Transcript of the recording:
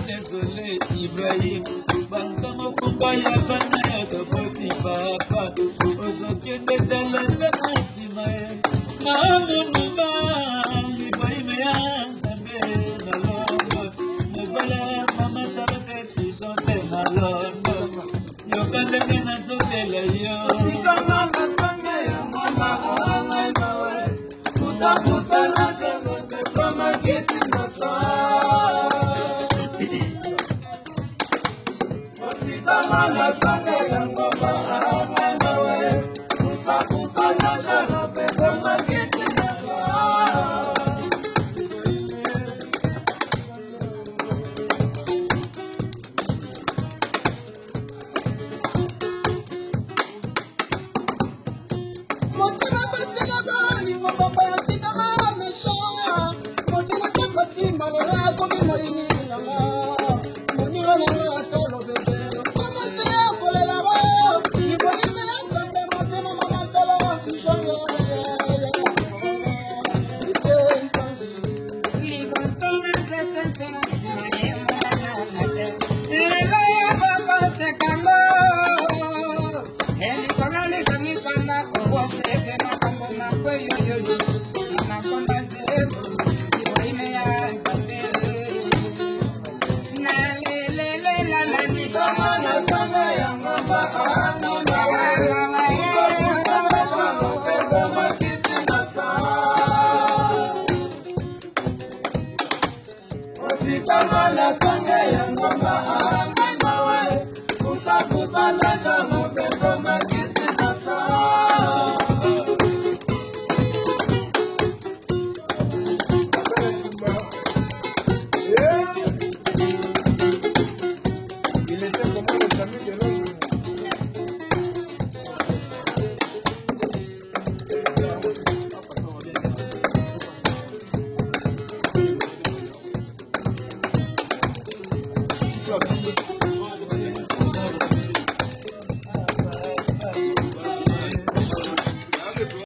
Désolé, Ibrahim, Banzamo Kumbaya, Banaya, Kaboti, Papa, Ozokin, the Dalanda, Simae, Namunuma, Ibrahim, Zambe, Nalondo, Mobala, Mama Sarate, Jonte, Nalondo, Yokalena, Zobela, Yo, Sikamama, Sangaya, Mama, Amae, Musa, Musa, Raja, Mama, Getting the song. Mala sanga yango ba amawe kusa kusa na jana pe kama kiti na sa motina pasina bali mo papa sita mama mesha motina pasina mala ko mi morini na ma moniro na tolo bebe. Mala sanga yango ba amawe kusa kusa na jama pe kama kiti na sa il était comme le ami de l'autre.